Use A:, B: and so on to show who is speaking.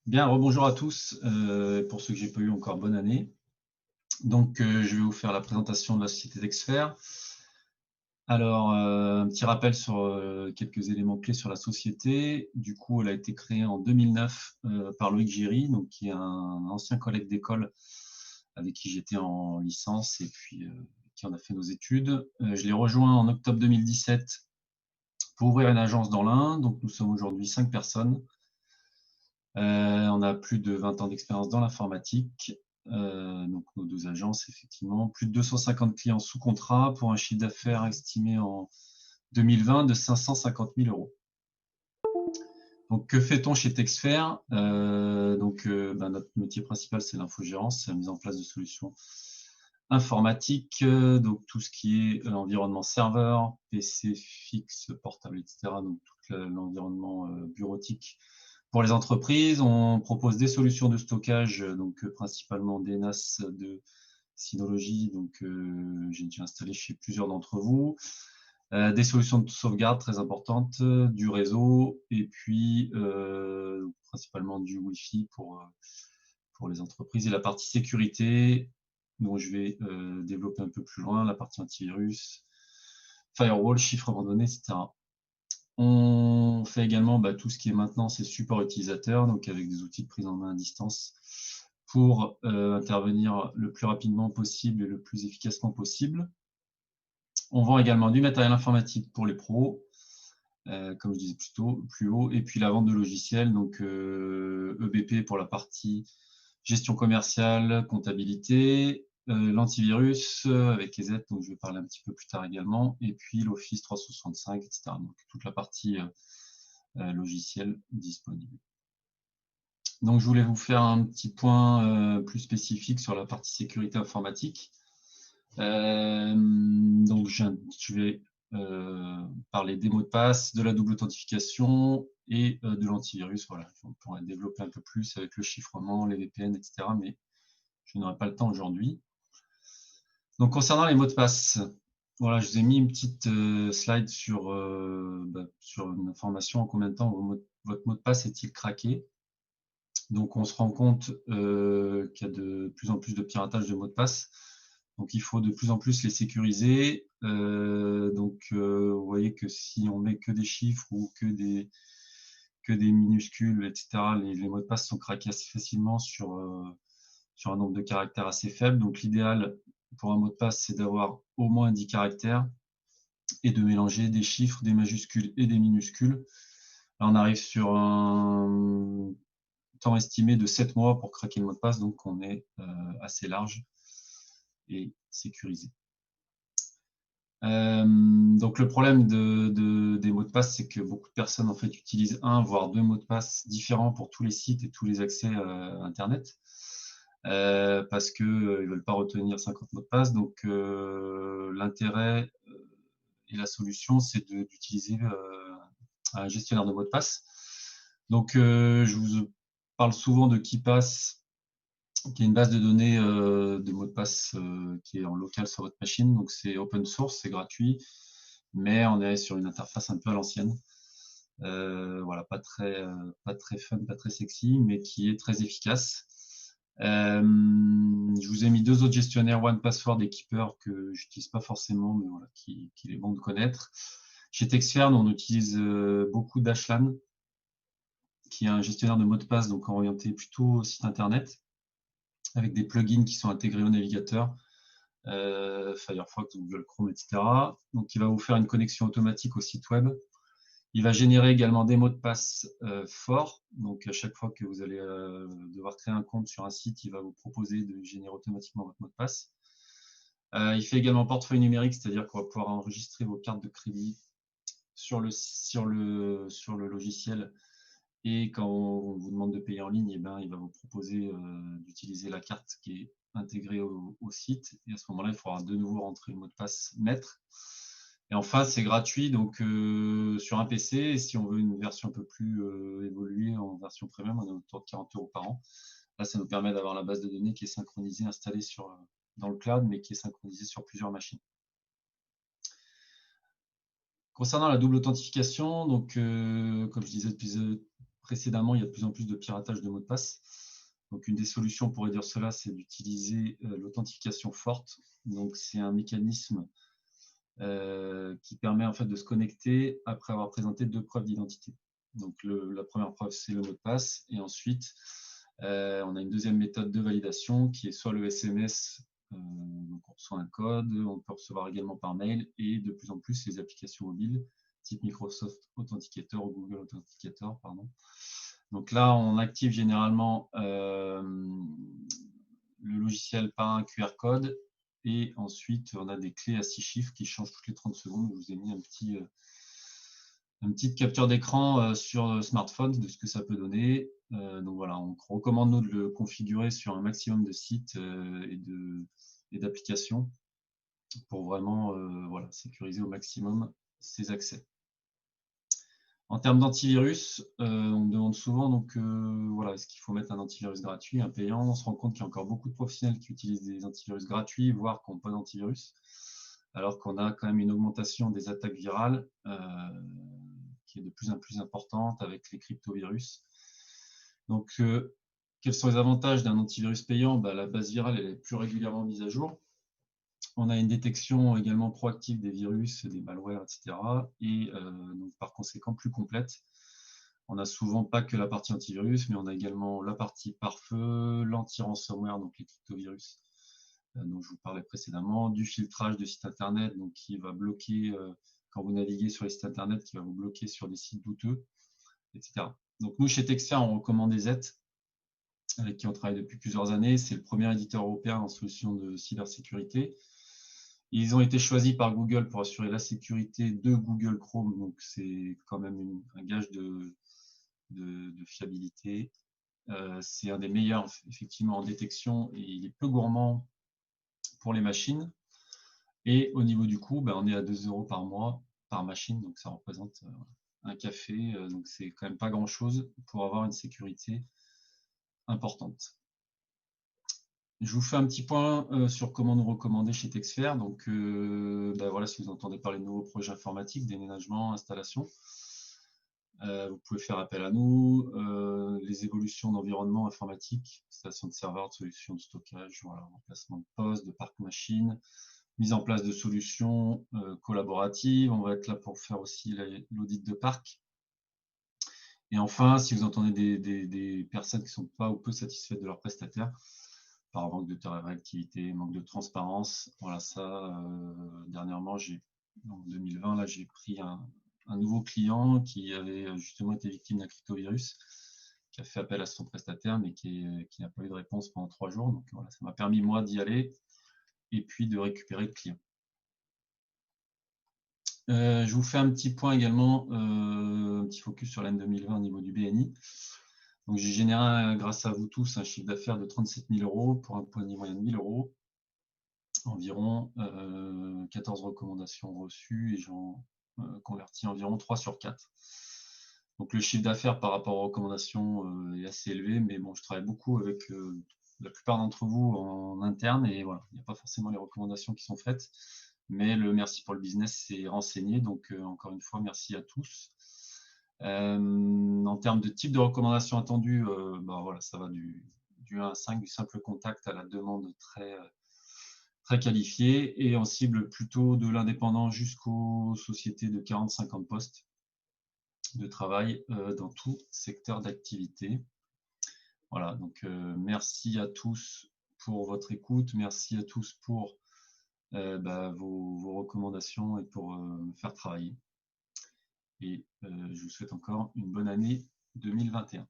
A: Bien, rebonjour à tous. Pour ceux que j'ai pas eu encore, bonne année. Donc, je vais vous faire la présentation de la société d'Exfer. Alors, un petit rappel sur quelques éléments clés sur la société. Du coup, elle a été créée en 2009 par Loïc Géry, donc qui est un ancien collègue d'école avec qui j'étais en licence et puis qui en a fait nos études. Je l'ai rejoint en octobre 2017 pour ouvrir une agence dans l'Ain. Donc, nous sommes aujourd'hui 5 personnes. On a plus de 20 ans d'expérience dans l'informatique. Donc nos deux agences, effectivement, plus de 250 clients sous contrat pour un chiffre d'affaires estimé en 2020 de 550 000 euros. Donc que fait-on chez Texfer? Notre métier principal, c'est l'infogérance, c'est la mise en place de solutions informatiques, donc tout ce qui est environnement serveur, PC fixe, portable, etc. Donc tout l'environnement bureautique. Pour les entreprises, on propose des solutions de stockage, donc principalement des NAS de Synology, donc j'ai déjà installé chez plusieurs d'entre vous, des solutions de sauvegarde très importantes, du réseau et puis principalement du Wi-Fi pour les entreprises et la partie sécurité dont je vais développer un peu plus loin, la partie antivirus, firewall, chiffres abandonnés, etc. On fait également tout ce qui est maintenance et support utilisateur, donc avec des outils de prise en main à distance pour intervenir le plus rapidement possible et le plus efficacement possible. On vend également du matériel informatique pour les pros, comme je disais plus haut, et puis la vente de logiciels, donc EBP pour la partie gestion commerciale, comptabilité, l'antivirus avec EZ, donc je vais parler un petit peu plus tard également, et puis l'Office 365, etc. Donc toute la partie logiciel disponible. Donc je voulais vous faire un petit point plus spécifique sur la partie sécurité informatique. Donc je vais parler des mots de passe, de la double authentification et de l'antivirus. Voilà, on pourrait développer un peu plus avec le chiffrement, les VPN, etc. Mais je n'aurai pas le temps aujourd'hui. Donc concernant les mots de passe, voilà, je vous ai mis une petite slide sur une information en combien de temps votre mot de passe est-il craqué. Donc on se rend compte qu'il y a de plus en plus de piratage de mots de passe. Donc il faut de plus en plus les sécuriser. Vous voyez que si on met que des chiffres ou que des minuscules, etc., les mots de passe sont craqués assez facilement sur un nombre de caractères assez faible. Donc l'idéal pour un mot de passe, c'est d'avoir au moins 10 caractères et de mélanger des chiffres, des majuscules et des minuscules. Là, on arrive sur un temps estimé de 7 mois pour craquer le mot de passe, donc on est assez large et sécurisé. Donc le problème des mots de passe, c'est que beaucoup de personnes en fait utilisent un voire deux mots de passe différents pour tous les sites et tous les accès à Internet. Parce que ils veulent pas retenir 50 mots de passe. Donc l'intérêt et la solution, c'est d'utiliser un gestionnaire de mots de passe. Donc je vous parle souvent de KeePass, qui est une base de données de mots de passe qui est en local sur votre machine. Donc c'est open source, c'est gratuit, mais on est sur une interface un peu à l'ancienne. Voilà, pas très fun, pas très sexy, mais qui est très efficace. Je vous ai mis deux autres gestionnaires, OnePassword et Keeper, que j'utilise pas forcément, mais voilà, qu'il est bon de connaître. Chez Texfer, on utilise beaucoup Dashlan, qui est un gestionnaire de mots de passe, donc orienté plutôt au site internet, avec des plugins qui sont intégrés au navigateur, Firefox, Google Chrome, etc. Donc, il va vous faire une connexion automatique au site web. Il va générer également des mots de passe forts. Donc, à chaque fois que vous allez devoir créer un compte sur un site, il va vous proposer de générer automatiquement votre mot de passe. Il fait également portefeuille numérique, c'est-à-dire qu'on va pouvoir enregistrer vos cartes de crédit sur le logiciel. Et quand on vous demande de payer en ligne, eh ben, il va vous proposer d'utiliser la carte qui est intégrée au site. Et à ce moment-là, il faudra de nouveau rentrer le mot de passe maître. Et enfin, c'est gratuit donc sur un PC. Et si on veut une version un peu plus évoluée en version premium, on est autour de 40 € par an. Là, ça nous permet d'avoir la base de données qui est synchronisée, installée dans le cloud, mais qui est synchronisée sur plusieurs machines. Concernant la double authentification, donc comme je disais précédemment, il y a de plus en plus de piratage de mots de passe. Donc, une des solutions pour réduire cela, c'est d'utiliser l'authentification forte. Donc, c'est un mécanisme qui permet en fait de se connecter après avoir présenté 2 preuves d'identité. Donc, la première preuve, c'est le mot de passe. Et ensuite, on a une deuxième méthode de validation qui est soit le SMS, donc on reçoit un code, on peut recevoir également par mail, et de plus en plus les applications mobiles, type Microsoft Authenticator ou Google Authenticator, pardon. Donc là, on active généralement le logiciel par un QR code, et ensuite on a des clés à 6 chiffres qui changent toutes les 30 secondes. Je vous ai mis une petite capture d'écran sur smartphone de ce que ça peut donner. Donc voilà, on recommande nous de le configurer sur un maximum de sites et d'applications pour vraiment voilà, sécuriser au maximum ces accès. En termes d'antivirus, on me demande souvent donc voilà, est-ce qu'il faut mettre un antivirus gratuit, un payant? On se rend compte qu'il y a encore beaucoup de professionnels qui utilisent des antivirus gratuits, voire qui n'ont pas d'antivirus, alors qu'on a quand même une augmentation des attaques virales qui est de plus en plus importante avec les cryptovirus. Donc, quels sont les avantages d'un antivirus payant? La base virale elle est plus régulièrement mise à jour. On a une détection également proactive des virus, des malwares, etc. Et donc, par conséquent plus complète. On n'a souvent pas que la partie antivirus, mais on a également la partie pare-feu, l'anti-ransomware, donc les cryptovirus dont je vous parlais précédemment, du filtrage de sites internet, donc qui va bloquer quand vous naviguez sur les sites internet, qui va vous bloquer sur des sites douteux, etc. Donc nous, chez Texia, on recommande EZ, avec qui on travaille depuis plusieurs années. C'est le premier éditeur européen en solution de cybersécurité. Ils ont été choisis par Google pour assurer la sécurité de Google Chrome, donc c'est quand même un gage de fiabilité. C'est un des meilleurs effectivement en détection et il est peu gourmand pour les machines. Et au niveau du coût, on est à 2 € par mois par machine, donc ça représente un café, donc c'est quand même pas grand chose pour avoir une sécurité importante. Je vous fais un petit point sur comment nous recommander chez Texfer. Donc voilà, si vous entendez parler de nouveaux projets informatiques, déménagement, installation, vous pouvez faire appel à nous. Les évolutions d'environnement informatique, installation de serveurs, de solutions de stockage, voilà, remplacement de postes, de parc machines, mise en place de solutions collaboratives. On va être là pour faire aussi l'audit de parc. Et enfin, si vous entendez des personnes qui ne sont pas ou peu satisfaites de leurs prestataires, par manque de réactivité, manque de transparence, voilà ça, dernièrement, en 2020, là, j'ai pris un nouveau client qui avait justement été victime d'un cryptovirus, qui a fait appel à son prestataire, mais qui n'a pas eu de réponse pendant 3 jours. Donc voilà, ça m'a permis, moi, d'y aller et puis de récupérer le client. Je vous fais un petit point également, un petit focus sur l'année 2020 au niveau du BNI. Donc j'ai généré, grâce à vous tous, un chiffre d'affaires de 37 000 € pour un panier moyen de 1 000 €, environ 14 recommandations reçues et j'en convertis environ 3 sur 4. Donc le chiffre d'affaires par rapport aux recommandations est assez élevé, mais bon, je travaille beaucoup avec la plupart d'entre vous en interne et voilà, il n'y a pas forcément les recommandations qui sont faites. Mais le merci pour le business s'est renseigné, donc encore une fois, merci à tous. En termes de type de recommandations attendues, voilà, ça va du 1 à 5, du simple contact à la demande très qualifiée, et on cible plutôt de l'indépendant jusqu'aux sociétés de 40-50 postes de travail dans tout secteur d'activité. Voilà, donc merci à tous pour votre écoute, merci à tous pour vos recommandations et pour me faire travailler. Et je vous souhaite encore une bonne année 2021.